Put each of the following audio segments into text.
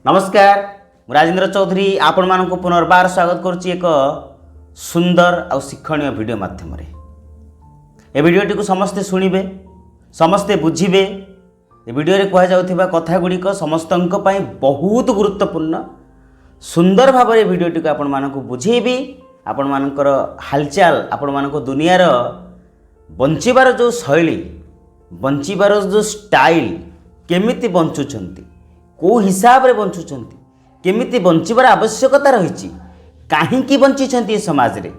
नमस्कार मु राजेंद्र चौधरी आपण मानक पुनर्बार स्वागत करुच्ची एक सुंदर और शिक्षणीय वीडियो माध्यम ए वीडियोटी को समस्ते शुणिबे समस्ते बुझिबे। ए वीडियो रे कह जाउथिबा कथा गुड़िक समस्तंक पई बहुत गुरुत्वपूर्ण सुंदर भाव में वीडियोटी को आपण मानक बुझेबी। आपण मानकर हालचाल आपण मानक दुनियार बंचिबार जो शैली बंचिबार जो स्टाइल केमिति बंचुचंती को हिसाब रे बंचुचंती केमिति बंचिबार आवश्यकता रही कहीं बंची समाज रे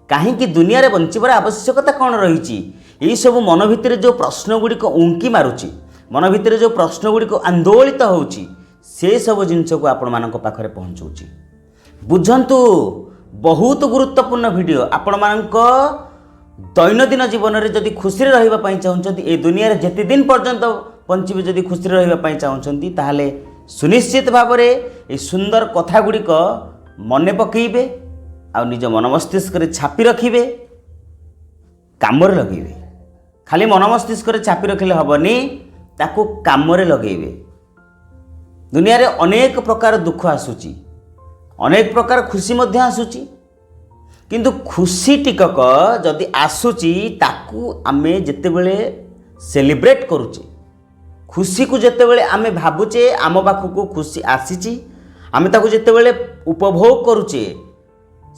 कहीं दुनिया रे बंचिबार आवश्यकता कौन रही यही सब मन भितर जो प्रश्न गुड़िक उंकी मारुची मन भितर जो प्रश्न गुड़िक आंदोलित होउची से सब जिनस को आपण मानक पाखरे पहुँचाऊँच। बुझंतु बहुत गुरुत्वपूर्ण वीडियो आपण मानक दैनंदिन जीवन में जदि खुशी रहा चाहते ए दुनिया रे जेते दिन पर्यंत बंचिबे जदि खुशी रहा चाहते ताहले सुनिश्चित भाव में ये सुंदर कथा गुड़िक मन पकईबे आ निज मन मस्तिष्क छापी रखिबे काम लगेबे। खाली मन मस्तिष्क छापी रखिले हेबनी ताकू काम लगेबे। दुनिया रे अनेक प्रकार दुख आसुची अनेक प्रकार खुशी मध्य आसुची किंतु खुशी टिकक जदि आसुची ताकू आमे जेतेबेले सेलिब्रेट करूचे खुशी को जेतेबेले आमे भाबुचे आम पाखक खुशी आसीची आमे ताकू जेतेबेले उपभोग करूचे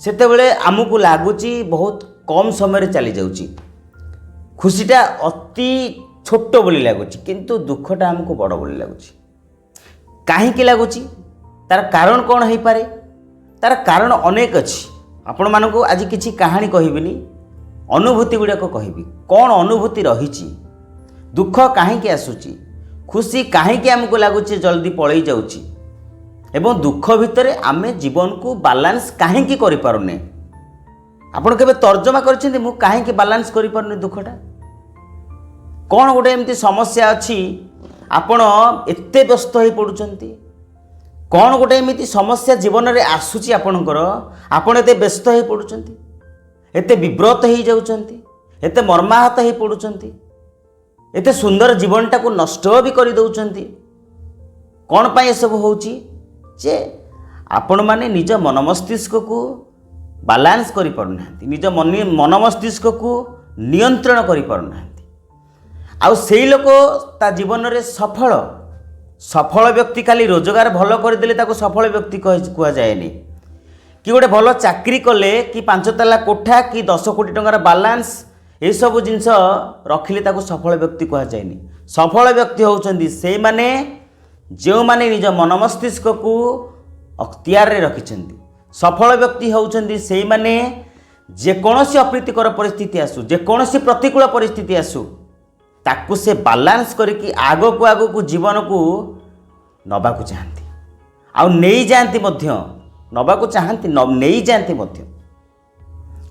सेतेबेले आमको लागुची बहुत कम समय रे चली जाउची। खुशीटा अति छोट बोली लागुची किंतु दुखटा आमको बड़ बोली लागुची। काहेकि लागुची तार कारण कौन है पारे? तार कारण अनेक अच्छी। आपण मानक आज किसी कहानी कहबिनी अनुभूति गुड़ाक कहबी कौन अनुभूति रही दुख कहीं आसूची खुशी कहीं आमको लगुच जल्दी पलई जाऊँगी एवं दुख भितर आमे जीवन को बालांस कहीं करें आपण केबे तर्जमा करछिंती मु कहीं बालांस करें दुखटा कौन गोटे एमती समस्या अच्छी आपण एते व्यस्त हो पड़ुचंती कौन गोटे एमती समस्या जीवन में आसूची आपणकर आपण एते व्यस्त हो पड़ुचंती एते विव्रत हो जाउचंती एते मर्माहत हो पड़ुचंती एते सुंदर जीवनटा को नष्ट भी कर दउचंती कौन पाए सब होची जे आपण माने निज मन मस्तिष्क को बालांस करि पारुनांती निज मन मस्तिष्क को नियंत्रण करि पारुनांती आउ सेई लोक ता जीवन रे सफल व्यक्ति खाली रोजगार भल करदेले ताको सफल व्यक्ति कह जाएनी कि गोटे भल चाकरी कले कि 5 ताला कोठा कि 10 कोटी टंकार बालांस ये सब जिनस रखिले ताको सफल व्यक्ति कह जाएनी। सफल व्यक्ति होउचंदी से माने जो माने निज मन मस्तिष्क को अख्तियार रे रखिछंदी। सफल व्यक्ति होउचंदी से माने जेकोसी अप्रीतिकर परिस्थिति आसु जेकोसी प्रतिकूल परिस्थिति आसु ताकू से बालांस करके आगो को जीवन को नबा को चाहती आउ नहीं जाती मध्य नबा को चाहती नहीं जाती मध्य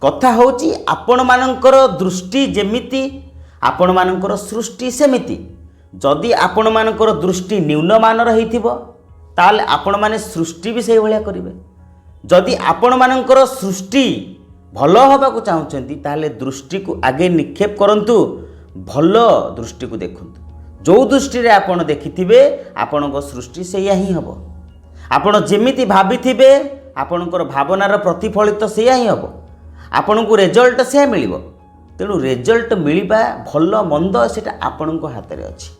कथा होची आपण मानकर दृष्टि जेमिति आपण मानकर सृष्टि सेमिति जदि आपण मानकर दृष्टि न्यूनमान रहिथिबो ताले आपण माने सृष्टि भी सही भलिया करिवे जदि आपण मानकर सृष्टि भलो होबा को चाहुचंती ताले दृष्टि को आगे निक्षेप करंतु भल दृष्टि को देखंतु जो दृष्टि रे आपण देखिथिबे आपणक सृष्टि सेया ही हबो आपण जेमिति भाबिथिबे आपणकर भावनार प्रतिफलित सेया ही हबो आपण को रिजल्ट से मिलिबो तेणु रिजल्ट मिलवा भल मंद सेटा आपण हाथ में अच्छी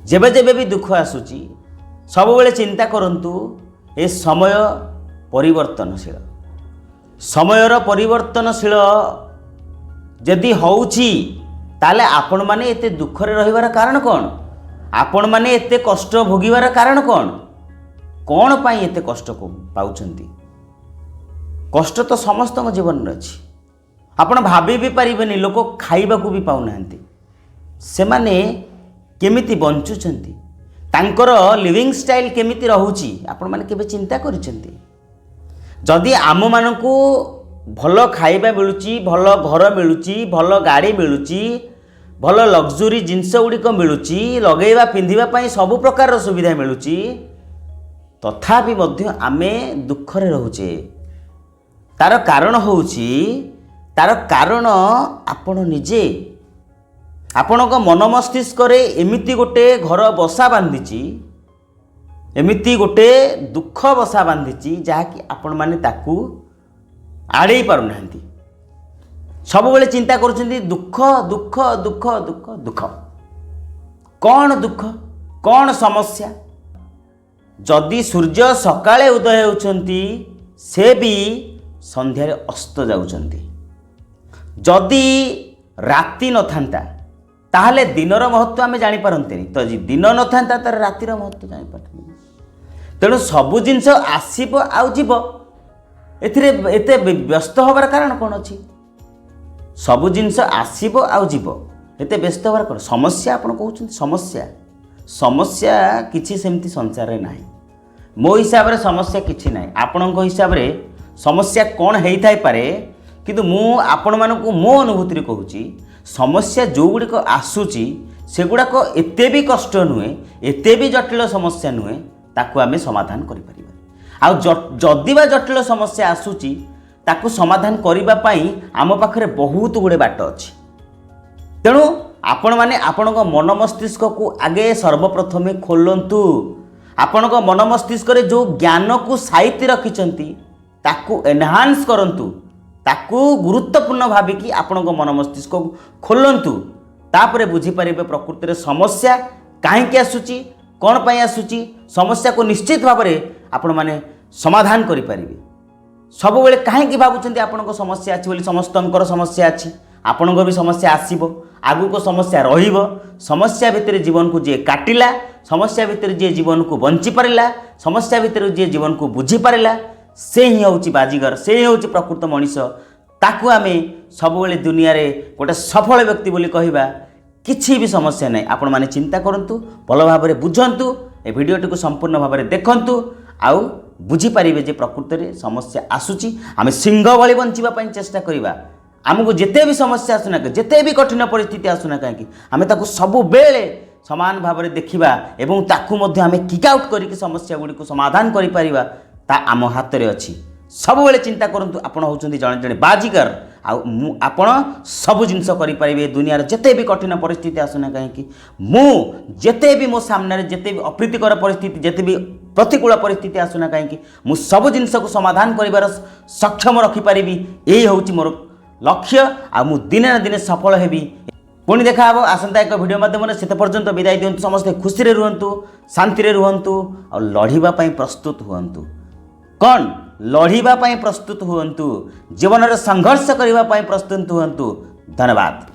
जेबे जेबे भी दुख आसूची सब बेले चिंता करंतु ए समय परिवर्तनशील समयर परिवर्तनशील जदि होउची ताले आपण माने एते दुख रे रहिबार कारण कौन आपण माने एते कष्ट भोगिबार कारण कौन पाई एते कष्ट को पाउचंती कष्ट तो समस्त जीवन में अच्छी आपण भाभी भी पारिबेनी लोक खाइबा को भी पाउ नांती से माने केमिति बंचुचंती तांकर लिविंग स्टाइल केमिति रहूची आपण माने केबे चिंता करिसेंती जदि आम मानकू भल खाइबा मिलुची भल घर मिलुची भल गाड़ी मिलुची भल लग्जरी जिनस गुड़िक मिलुची लगेवा पिंधिबा पई सब प्रकार सुविधा मिलुची तथापि मध्य आमे दुख रे रहूचे तार कारण होउची तार कारण आपण निजे आपण मन मस्तिष्क रे एमिति गोटे घर बसा बांधीची एमिति गोटे दुख बसा बांधी जहाँकि आपण मैंने ताकू आड़े पारना सब बेले चिंता करुँच दुख दुख दुख दुख दुख कौन दुख कौन समस्या जदि सूर्य सकाळे उदय होती से भी संध्यारे अस्त जाउछंती जदि राति न था ताहले दिनर महत्व आम जापारते तो दिन न था तार रातिर महत्व जापारे तेणु सबु जिनस आसब आब एते व्यस्त हबार कारण कौन अच्छी सबु जिनस आसब आब एते व्यस्त हबार कौन समस्या आप कहते समस्या समस्या किसी सेमती संसार में ना मो हिसाब से समस्या किसी ना आपण हिसाब से समस्या कौन होता पारे किंतु मु आपण मानक मो अनुभूति कहूँ समस्या जो गुड़िक आसूची से गुड़ाक एते भी कष्ट नुहे एते भी जटिल समस्या नुहे ताकू आमे समाधान करिपारिबा जदि बा जटिल समस्या आसूची ताकू समाधान करिबा पई आम पाखरे बहुत गुड़े बाट अछि तेणु आपण माने आपण मन मस्तिष्क को आगे सर्वप्रथमे खोलंतु आपण मन मस्तिष्क रे जो ज्ञान को साइति रखिचंती ताकू एनहांस करंतु ताकू गुरुत्वपूर्ण भाविकी आपण मन मस्तिष्क को खोलंतु तापरे बुझी पारिबे प्रकृति रे समस्या काहे आसूची कौन पाई आसूची समस्या को निश्चित भाव में आपण माने समाधान करि पारिबे सब बेले काहे भाबुचंती आपण समस्या अछि बोली समस्तंकर समस्या अछि आपण भी समस्या आसीबो आगु को समस्या रहिबो समस्या भितर जीवन को जे काटिला समस्या भितर जे जीवन को बंची पारिला समस्या भितर जे जीवन को बुझी पारिला से ही होची बाजीगर से ही होची प्रकृत मनीष ताकू आमे सब बेले दुनिया रे गोटे सफल व्यक्ति बोली कहिबा किछि भी समस्या नहीं आपण माने चिंता करंतु भल भाव में बुझंतु ए वीडियोटी को संपूर्ण भाव में देखंतु आउ बुझी पारिबे जे प्रकृत रे समस्या आसुची आमे सिंह भली बंचिबा पई चेष्टा करिबा आमको जिते भी समस्या आसुना जिते भी कठिन परिस्थिति आसुना कहीं आम ताकू सबु बेले समान भाव में देखा एवं ताकू मध्य आमे किक आउट करके समस्या गुड़ी को समाधान करि परिबा ता आम हाथ में अच्छी सब बेले चिंता करंतु आपण होउछंती जणे जणे बाजीगर आपण सब जिनस करें दुनिया जिते भी कठिन परिस्थिति आसुना कहीं मु जिते भी मो सामने जिते भी अप्रीतिकर परिस्थिति जिते भी प्रतिकूल परिस्थिति आसुना कहीं मु सब जिनस को समाधान कर सक्षम रखिपारि यही हूँ मोर लक्ष्य आ मु दिने ना दिने सफल हेबी पुणी देखा हम आसंता एक वीडियो माध्यम से पर्यंत विदाय दिंतु समस्ते खुशी रे रुहंतु शांति रे रुहंतु और लड़िबा पई प्रस्तुत हुअंतु कौन लड़िबा पई प्रस्तुत हुअंतु जीवन रे संघर्ष करिबा पई प्रस्तुत हुअंतु धन्यवाद।